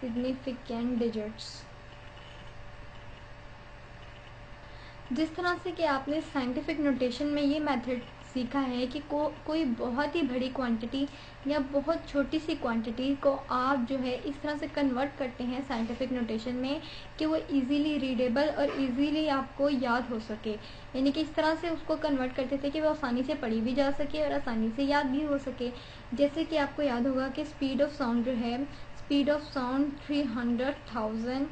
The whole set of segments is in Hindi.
Significant digits. जिस तरह से कि आपने साइंटिफिक नोटेशन में ये मेथड सीखा है कि कोई बहुत ही बड़ी क्वांटिटी या बहुत छोटी सी क्वांटिटी को आप जो है इस तरह से कन्वर्ट करते हैं साइंटिफिक नोटेशन में कि वो इजीली रीडेबल और इजीली आपको याद हो सके, यानी कि इस तरह से उसको कन्वर्ट करते थे कि वो आसानी से पढ़ी भी जा सके और आसानी से याद भी हो सके। जैसे कि आपको याद होगा कि स्पीड ऑफ साउंड जो है, स्पीड ऑफ साउंड 300,000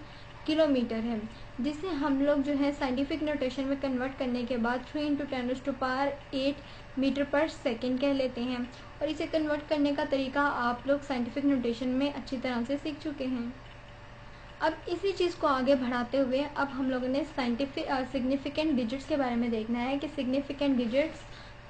किलोमीटर है, जिसे हम लोग जो है साइंटिफिक नोटेशन में कन्वर्ट करने के बाद 3 × 10⁸ मीटर पर सेकेंड कह लेते हैं। और इसे कन्वर्ट करने का तरीका आप लोग साइंटिफिक नोटेशन में अच्छी तरह से सीख चुके हैं। अब इसी चीज़ को आगे बढ़ाते हुए अब हम लोगों ने सिग्निफिकेंट डिजिट्स के बारे में देखना है कि सिग्निफिकेंट डिजिट्स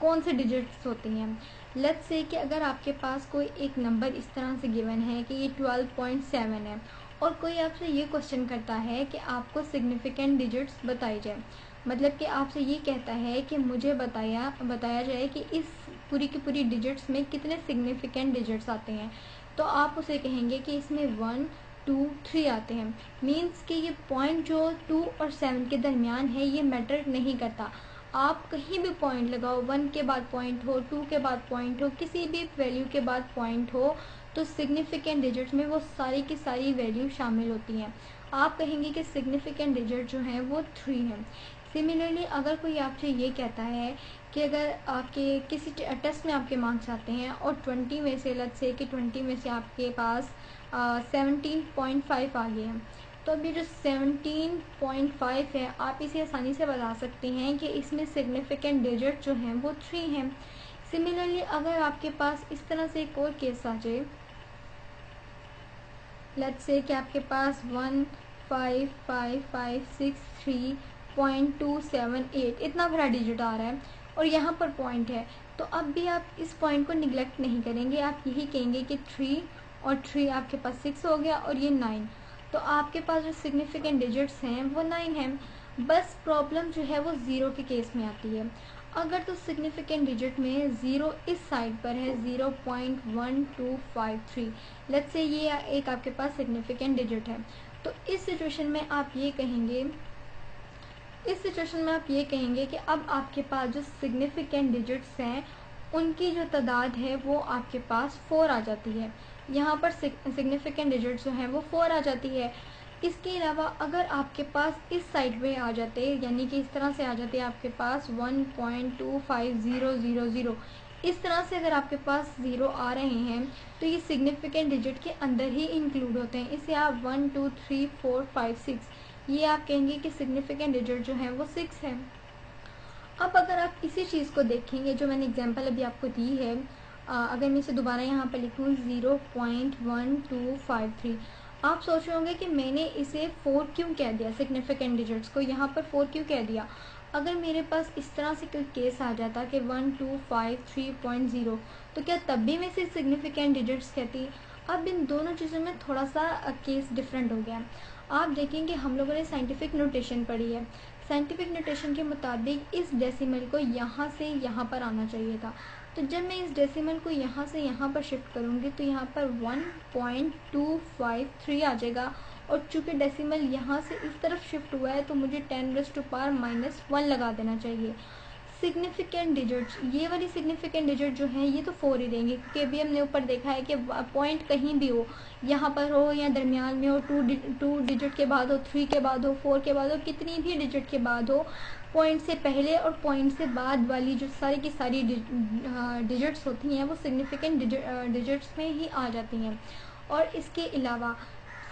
कौन से डिजिट्स होती हैं। लेट्स से कि अगर आपके पास कोई एक नंबर इस तरह से गिवन है कि ये 12.7 है और कोई आपसे ये क्वेश्चन करता है कि आपको सिग्निफिकेंट डिजिट्स बताई जाए, मतलब कि आपसे ये कहता है कि मुझे बताया जाए कि इस पूरी की पूरी डिजिट्स में कितने सिग्निफिकेंट डिजिट्स आते हैं, तो आप उसे कहेंगे कि इसमें 1, 2, 3 आते हैं। मीन्स कि ये पॉइंट जो 2 और 7 के दरमियान है ये मैटर नहीं करता। आप कहीं भी पॉइंट लगाओ, 1 के बाद पॉइंट हो, 2 के बाद पॉइंट हो, किसी भी वैल्यू के बाद पॉइंट हो, तो सिग्निफिकेंट डिजिट्स में वो सारी की सारी वैल्यू शामिल होती हैं। आप कहेंगे कि सिग्निफिकेंट डिजिट जो है वो 3 है। सिमिलरली अगर कोई आपसे ये कहता है कि अगर आपके किसी टेस्ट में आपके मार्क्स आते हैं और 20 में से लेट्स से कि 20 में से आपके पास 17.5 आ गए हैं, तो अब ये जो 17.5 है आप इसे आसानी से बता सकते हैं कि इसमें सिग्निफिकेंट डिजिट जो हैं वो 3 हैं। सिमिलरली अगर आपके पास इस तरह से एक और केस आ जाए, लेट्स से कि आपके पास 15556.3.278 इतना बड़ा डिजिट आ रहा है और यहाँ पर पॉइंट है, तो अब भी आप इस पॉइंट को निगलेक्ट नहीं करेंगे, आप यही कहेंगे कि 3 और 3 आपके पास 6 हो गया और ये 9, तो आपके पास जो सिग्निफिकेंट डिजिट्स हैं वो 9 हैं। बस प्रॉब्लम जो है वो ज़ीरो के केस में आती है। अगर तो सिग्निफिकेंट डिजिट में ज़ीरो इस साइड पर है 0.1253, लेट्स से ये एक आपके पास सिग्निफिकेंट डिजिट है, तो इस सिचुएशन में आप ये कहेंगे कि अब आपके पास जो सिग्निफिकेंट डिजिट्स हैं उनकी जो तादाद है वो आपके पास 4 आ जाती है। यहाँ पर सिग्निफिकेंट डिजिट्स जो हैं वो 4 आ जाती है। इसके अलावा अगर आपके पास इस साइड पे आ जाते, यानी कि इस तरह से आ जाते आपके पास 1.25000, इस तरह से अगर आपके पास ज़ीरो आ रहे हैं तो ये सिग्निफिकेंट डिजिट के अंदर ही इंक्लूड होते हैं। इसे आप 1, 2, 3, 4, 5, 6 ये आप कहेंगे कि सिग्निफिकेंट डिजिट जो है वो 6 है। अब अगर आप इसी चीज़ को देखेंगे जो मैंने एग्जांपल अभी आपको दी है, अगर मैं इसे दोबारा यहाँ पर लिखूँ 0.1253, आप सोच रहे होंगे कि मैंने इसे 4 क्यों कह दिया, सिग्निफिकेंट डिजिट्स को यहाँ पर 4 क्यों कह दिया। अगर मेरे पास इस तरह से कोई केस आ जाता कि 1253.0, तो क्या तब भी मैं इसे सिग्निफिकेंट डिजिट्स कहती। अब इन दोनों चीज़ों में थोड़ा सा केस डिफरेंट हो गया। आप देखेंगे हम लोगों ने साइंटिफिक नोटेशन पढ़ी है, साइंटिफिक नोटेशन के मुताबिक इस डेसिमल को यहाँ से यहाँ पर आना चाहिए था, तो जब मैं इस डेसिमल को यहाँ से यहाँ पर शिफ्ट करूँगी तो यहाँ पर 1.253 आ जाएगा, और चूँकि डेसिमल यहाँ से इस तरफ शिफ्ट हुआ है तो मुझे 10⁻⁻1 लगा देना चाहिए। सिग्निफिकेंट डिजिट्स, ये वाली सिग्निफिकेंट डिजिट जो हैं ये तो 4 ही देंगे, क्योंकि अभी हमने ऊपर देखा है कि पॉइंट कहीं भी हो, यहाँ पर हो या दरमियान में हो, 2 डिजिट के बाद हो, 3 के बाद हो, 4 के बाद हो, कितनी भी डिजिट के बाद हो, पॉइंट से पहले और पॉइंट से बाद वाली जो सारी की सारी डिजिट्स होती हैं वो सिग्निफिकेंट डिजिट्स में ही आ जाती हैं। और इसके अलावा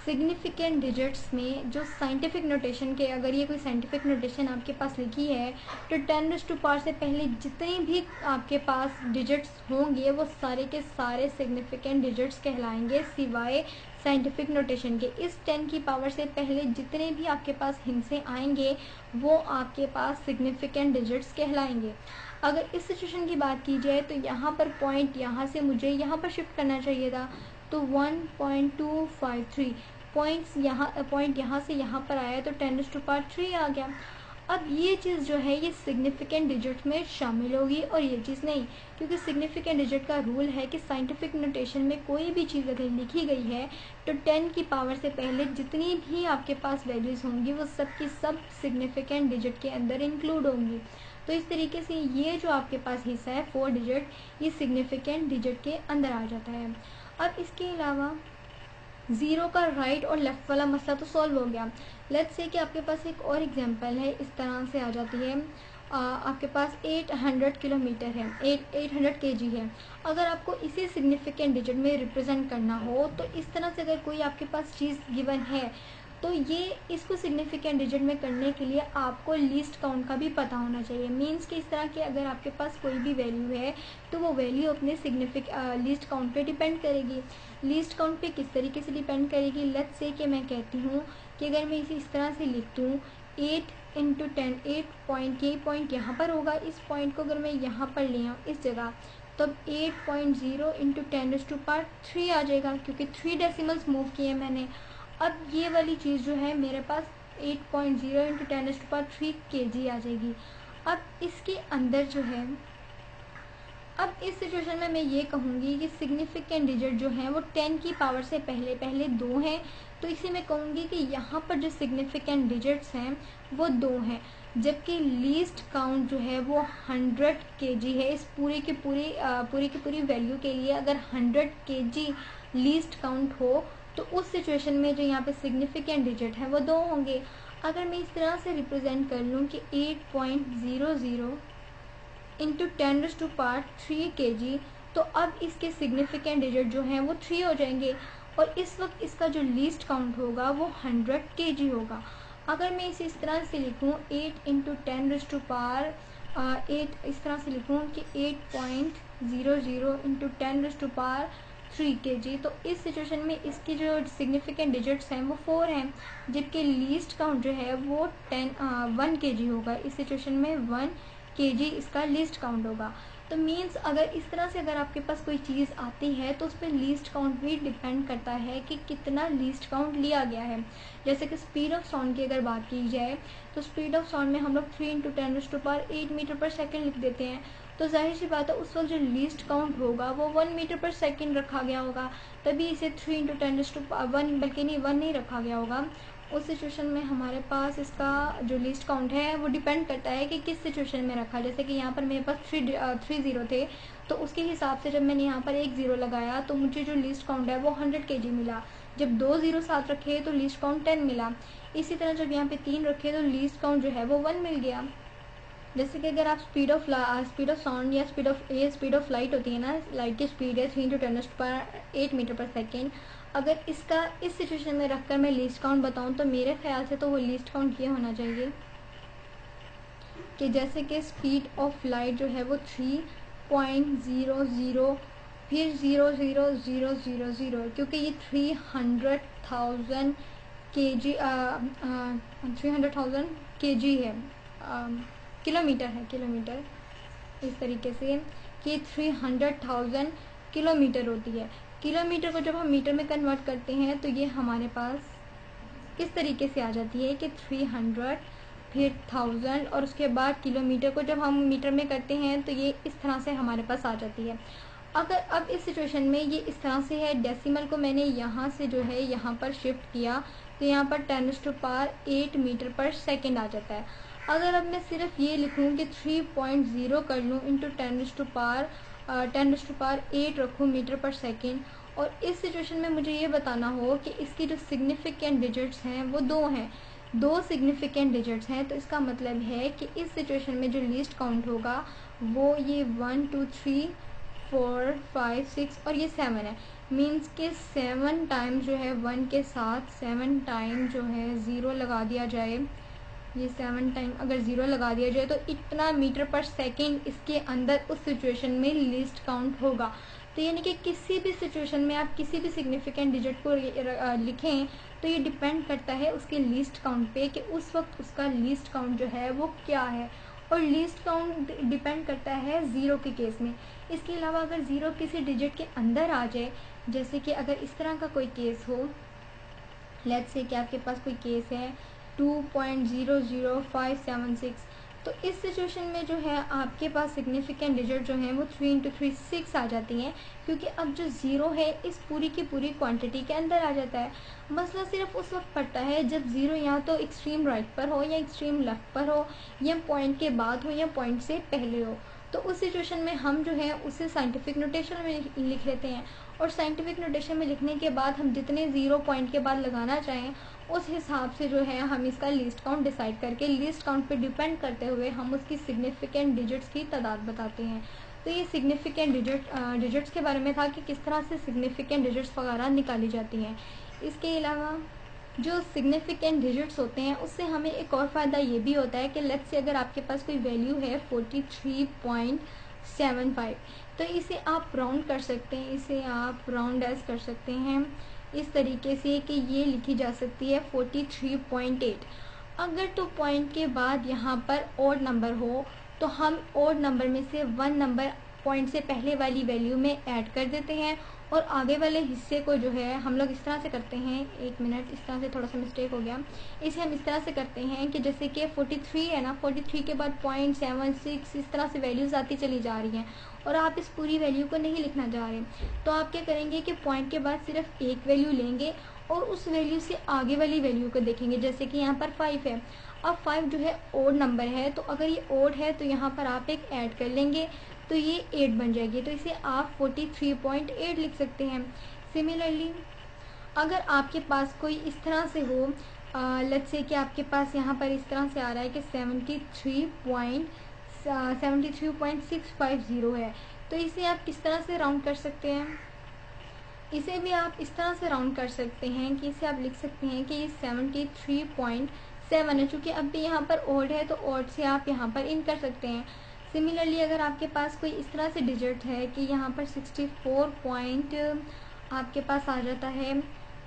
सिग्निफिकेंट डिजिट्स में जो साइंटिफिक नोटेशन के, अगर ये कोई साइंटिफिक नोटेशन आपके पास लिखी है तो 10⁻⁴ से पहले जितने भी आपके पास डिजिट्स होंगे वो सारे के सारे सिग्निफिकेंट डिजिट्स कहलाएंगे, सिवाय साइंटिफिक नोटेशन के। इस 10 की पावर से पहले जितने भी आपके पास हिंसे आएंगे वो आपके पास सिग्निफिकेंट डिजिट्स कहलाएंगे। अगर इस सिचुएशन की बात की जाए तो यहाँ पर पॉइंट यहाँ से मुझे यहाँ पर शिफ्ट करना चाहिए था, तो 1.253 पॉइंट यहाँ से यहाँ पर आया तो 10⁻³ आ गया। अब ये चीज़ जो है ये सिग्निफिकेंट डिजिट में शामिल होगी और ये चीज़ नहीं, क्योंकि सिग्निफिकेंट डिजिट का रूल है कि साइंटिफिक नोटेशन में कोई भी चीज़ अगर लिखी गई है तो 10 की पावर से पहले जितनी भी आपके पास वैल्यूज़ होंगी वो सब की सब सिग्निफिकेंट डिजिट के अंदर इंक्लूड होंगी। तो इस तरीके से ये जो आपके पास हिस्सा है 4 डिजिट, ये सिग्निफिकेंट डिजिट के अंदर आ जाता है। अब इसके अलावा ज़ीरो का राइट और लेफ़्ट वाला मसला तो सॉल्व हो गया। लेट्स से कि आपके पास एक और एग्जांपल है, इस तरह से आ जाती है। आपके पास 800 किलोमीटर है, 800 केजी है। अगर आपको इसी सिग्निफिकेंट डिजिट में रिप्रेजेंट करना हो तो इस तरह से अगर कोई आपके पास चीज़ गिवन है तो ये इसको सिग्निफिकेंट डिजिट में करने के लिए आपको लीस्ट काउंट का भी पता होना चाहिए। मीन्स कि इस तरह की अगर आपके पास कोई भी वैल्यू है तो वो वैल्यू अपने लीस्ट काउंट पे डिपेंड करेगी। लीस्ट काउंट पे किस तरीके से डिपेंड करेगी, लेट्स से कि मैं कहती हूँ कि अगर मैं इसे इस तरह से लिख दूँ 8 इंटू 10, 8 पॉइंट, ये पॉइंट यहाँ पर होगा, इस पॉइंट को अगर मैं यहाँ पर ले आऊँ इस जगह, तब 8.0 इंटू 10⁻³ आ जाएगा, क्योंकि 3 डेसिमल्स मूव किए मैंने। अब ये वाली चीज़ जो है मेरे पास 8.0 इंटू 10⁻³ kg आ जाएगी। अब इसके अंदर जो है, अब इस सिचुएशन में मैं ये कहूँगी कि सिग्निफिकेंट डिजिट जो है वो 10 की पावर से पहले पहले 2 हैं, तो इसे मैं कहूँगी कि यहाँ पर जो सिग्निफिकेंट डिजिट्स हैं वो 2 हैं, जबकि लीस्ट काउंट जो है वो 100 kg है। इस पूरी की पूरी वैल्यू के लिए अगर 100 kg लीस्ट काउंट हो तो उस सिचुएशन में जो यहाँ पे सिग्निफिकेंट डिजिट है वो 2 होंगे। अगर मैं इस तरह से रिप्रेजेंट कर लूँ कि 8.00 इंटू 10⁻³ kg, तो अब इसके सिग्निफिकेंट डिजिट जो हैं वो 3 हो जाएंगे और इस वक्त इसका जो लीस्ट काउंट होगा वो 100 kg होगा। अगर मैं इसे इस तरह से लिखूँ 8 इंटू 10⁻8, इस तरह से लिखूँ कि 8.00 इंटू 10⁻³ kg, तो इस सिचुएशन में इसकी जो सिग्निफिकेंट डिजिट्स हैं वो 4 हैं, जबकि लीस्ट काउंट जो है वो 1 kg होगा। इस सिचुएशन में 1 kg इसका लीस्ट काउंट होगा। तो मीन्स अगर इस तरह से अगर आपके पास कोई चीज़ आती है तो उस पर लीस्ट काउंट भी डिपेंड करता है कि कितना लीस्ट काउंट लिया गया है। जैसे कि स्पीड ऑफ साउंड की अगर बात की जाए तो स्पीड ऑफ साउंड में हम लोग 3 इंटू 10⁸ मीटर पर सेकेंड लिख देते हैं, तो जाहिर सी बात है उस वक्त जो लीस्ट काउंट होगा वो 1 मीटर पर सेकेंड रखा गया होगा, तभी इसे 3 इंटू 10⁻1 बल्कि नहीं 1 नहीं रखा गया होगा। उस सिचुएशन में हमारे पास इसका जो लीस्ट काउंट है वो डिपेंड करता है कि किस सिचुएशन में रखा। जैसे कि यहाँ पर मेरे पास 3 ज़ीरो थे, तो उसके हिसाब से जब मैंने यहाँ पर 1 ज़ीरो लगाया तो मुझे जो लीस्ट काउंट है वो 100 kg मिला। जब 2 ज़ीरो साथ रखे तो लीस्ट काउंट 10 मिला। इसी तरह जब यहाँ पे 3 रखे तो लीस्ट काउंट जो है वो 1 मिल गया। जैसे कि अगर आप स्पीड ऑफ साउंड या स्पीड ऑफ लाइट होती है ना, लाइट की स्पीड है 3 इंटू 10⁸ मीटर पर सेकेंड, अगर इसका इस सिचुएशन में रखकर मैं लीस्ट काउंट बताऊं तो मेरे ख्याल से तो वो लीस्ट काउंट ये होना चाहिए कि जैसे कि स्पीड ऑफ लाइट जो है वो 3.00 फिर 00000, क्योंकि ये 300,000 kg 300,000 kg है, किलोमीटर है, किलोमीटर, इस तरीके से कि 300,000 किलोमीटर होती है। किलोमीटर को जब हम मीटर में कन्वर्ट करते हैं तो ये हमारे पास इस तरीके से आ जाती है कि 300 फिर 1000 और उसके बाद किलोमीटर को जब हम मीटर में करते हैं तो ये इस तरह से हमारे पास आ जाती है। अगर अब इस सिचुएशन में ये इस तरह से है, डेसिमल को मैंने यहाँ से जो है यहाँ पर शिफ्ट किया तो यहाँ पर 10⁸ मीटर पर सेकेंड आ जाता है। अगर अब मैं सिर्फ ये लिखूँ कि 3.0 कर लूँ इंटू 10⁸ रखूँ मीटर पर सेकेंड, और इस सिचुएशन में मुझे ये बताना हो कि इसकी जो सिग्निफिकेंट डिजिट्स हैं वो 2 हैं, 2 सिग्निफिकेंट डिजिट्स हैं, तो इसका मतलब है कि इस सिचुएशन में जो लीस्ट काउंट होगा वो ये 1 2 3 4 5 6 और ये 7 है। मीन्स के 7 टाइम जो है 1 के साथ 7 टाइम जो है 0 लगा दिया जाए, ये 7 टाइम अगर 0 लगा दिया जाए तो इतना मीटर पर सेकेंड इसके अंदर उस सिचुएशन में लीस्ट काउंट होगा। तो यानी कि किसी भी सिचुएशन में आप किसी भी सिग्निफिकेंट डिजिट को लिखें तो ये डिपेंड करता है उसके लीस्ट काउंट पे कि उस वक्त उसका लीस्ट काउंट जो है वो क्या है, और लीस्ट काउंट डिपेंड करता है ज़ीरो के केस में। इसके अलावा अगर ज़ीरो किसी डिजिट के अंदर आ जाए, जैसे कि अगर इस तरह का कोई केस हो, लेट्स से कि आपके पास कोई केस है 2.00576। तो इस सिचुएशन में जो है आपके पास सिग्निफिकेंट डिजिट जो है वो 3 इंटू 3 6 आ जाती हैं, क्योंकि अब जो ज़ीरो है इस पूरी की पूरी क्वांटिटी के अंदर आ जाता है। मसला सिर्फ उस वक्त पड़ता है जब ज़ीरो या तो एक्सट्रीम राइट पर हो या एक्सट्रीम लेफ्ट पर हो, या पॉइंट के बाद हो या पॉइंट से पहले हो। तो उस सिचुएशन में हम जो है उसे साइंटिफिक नोटेशन में लिख लेते हैं, और साइंटिफिक नोटेशन में लिखने के बाद हम जितने ज़ीरो पॉइंट के बाद लगाना चाहें उस हिसाब से जो है हम इसका लीस्ट काउंट डिसाइड करके लीस्ट काउंट पे डिपेंड करते हुए हम उसकी सिग्निफिकेंट डिजिट्स की तादाद बताते हैं। तो ये सिग्निफिकेंट डिजिट्स के बारे में था कि किस तरह से सिग्निफिकेंट डिजिट्स वगैरह निकाली जाती हैं। इसके अलावा जो सिग्निफिकेंट डिजिट्स होते हैं उससे हमें एक और फ़ायदा ये भी होता है कि लेट्स से अगर आपके पास कोई वैल्यू है 43.75, तो इसे आप राउंड कर सकते हैं, इसे आप राउंड एज कर सकते हैं इस तरीके से कि ये लिखी जा सकती है 43.8। अगर तो पॉइंट के बाद यहाँ पर ओड नंबर हो तो हम ओड नंबर में से 1 नंबर पॉइंट से पहले वाली वैल्यू में ऐड कर देते हैं, और आगे वाले हिस्से को जो है हम लोग इस तरह से करते हैं, एक मिनट, इस तरह से थोड़ा सा मिस्टेक हो गया। इसे हम इस तरह से करते हैं कि जैसे कि 43 है ना, 43 के बाद 0.76 इस तरह से वैल्यूज़ आती चली जा रही हैं, और आप इस पूरी वैल्यू को नहीं लिखना चाह रहे, तो आप क्या करेंगे कि पॉइंट के बाद सिर्फ एक वैल्यू लेंगे और उस वैल्यू से आगे वाली वैल्यू को देखेंगे। जैसे कि यहाँ पर 5 है, अब 5 जो है ओड नंबर है, तो अगर ये ओड है तो यहाँ पर आप एक ऐड कर लेंगे तो ये 8 बन जाएगी, तो इसे आप 43.8 लिख सकते हैं। सिमिलरली अगर आपके पास कोई इस तरह से हो, लेट्स से कि आपके पास यहाँ पर इस तरह से आ रहा है कि 73.650 है, तो इसे आप किस तरह से राउंड कर सकते हैं? इसे भी आप इस तरह से राउंड कर सकते हैं कि इसे आप लिख सकते हैं कि ये 73.7 है, चूँकि अब भी यहाँ पर ओड है तो ओड से आप यहाँ पर इन कर सकते हैं। सिमिलरली अगर आपके पास कोई इस तरह से डिजिट है कि यहाँ पर 64 पॉइंट आपके पास आ जाता है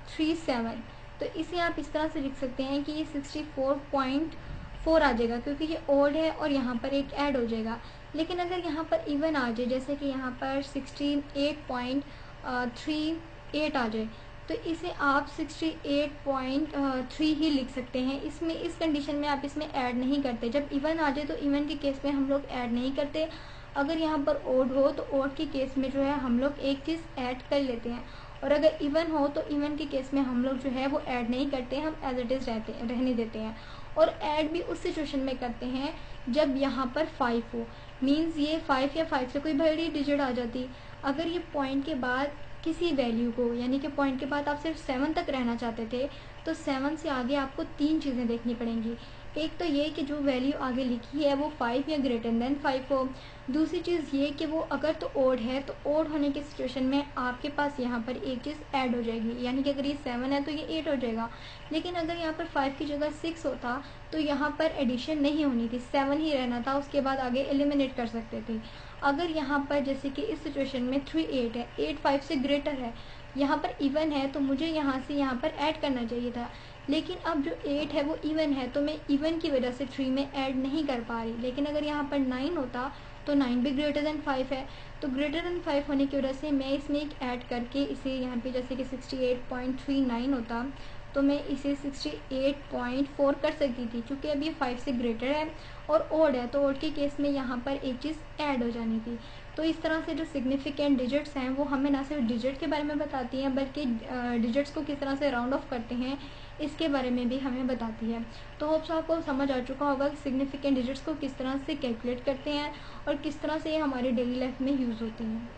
37, तो इसे आप इस तरह से लिख सकते हैं कि ये 64.4 आ जाएगा, क्योंकि ये ओड है और यहाँ पर एक ऐड हो जाएगा। लेकिन अगर यहाँ पर इवन आ जाए, जैसे कि यहाँ पर 68.38 आ जाए, तो इसे आप 68.3 ही लिख सकते हैं। इसमें इस कंडीशन में आप इसमें ऐड नहीं करते। जब इवन आ जाए तो इवन के केस में हम लोग ऐड नहीं करते। अगर यहाँ पर ओड हो तो ओड के केस में जो है हम लोग एक चीज़ ऐड कर लेते हैं, और अगर इवन हो तो इवन के केस में हम लोग जो है वो ऐड नहीं करते, हम एज इट इज़ रहने देते हैं। और ऐड भी उस सिचुएशन में करते हैं जब यहाँ पर 5 हो, मीन्स ये 5 या 5 से कोई बड़ी डिजिट आ जाती। अगर ये पॉइंट के बाद किसी वैल्यू को, यानी कि पॉइंट के बाद आप सिर्फ 7 तक रहना चाहते थे, तो 7 से आगे आपको 3 चीज़ें देखनी पड़ेंगी। एक तो ये कि जो वैल्यू आगे लिखी है वो 5 या ग्रेटर देन 5 हो। दूसरी चीज़ ये कि वो अगर तो ओड है तो ओड होने की सिचुएशन में आपके पास यहाँ पर एक चीज़ ऐड हो जाएगी, यानी कि अगर ये 7 है तो ये 8 हो जाएगा। लेकिन अगर यहाँ पर 5 की जगह 6 होता तो यहाँ पर एडिशन नहीं होनी थी, 7 ही रहना था, उसके बाद आगे एलिमिनेट कर सकते थे। अगर यहाँ पर जैसे कि इस सिचुएशन में 3 8 है, 8 5 से ग्रेटर है, यहाँ पर इवन है, तो मुझे यहाँ से यहाँ पर ऐड करना चाहिए था। लेकिन अब जो 8 है वो इवन है, तो मैं इवन की वजह से 3 में ऐड नहीं कर पा रही। लेकिन अगर यहाँ पर 9 होता तो 9 भी ग्रेटर देन 5 है, तो ग्रेटर देन 5 होने की वजह से मैं इसमें एक ऐड करके इसे यहाँ पे जैसे कि 68.39 होता तो मैं इसे 68.4 कर सकती थी। चूँकि अब ये 5 से ग्रेटर है और ओड है, तो ओड के केस में यहाँ पर एक चीज़ ऐड हो जानी थी। तो इस तरह से जो सिग्निफिकेंट डिजिट्स हैं वो हमें ना सिर्फ डिजिट के बारे में बताती हैं, बल्कि डिजिट्स को किस तरह से राउंड ऑफ करते हैं इसके बारे में भी हमें बताती है। तो होप्स आपको समझ आ चुका होगा कि सिग्निफिकेंट डिजिट्स को किस तरह से कैलकुलेट करते हैं और किस तरह से ये हमारे डेली लाइफ में यूज़ होती हैं।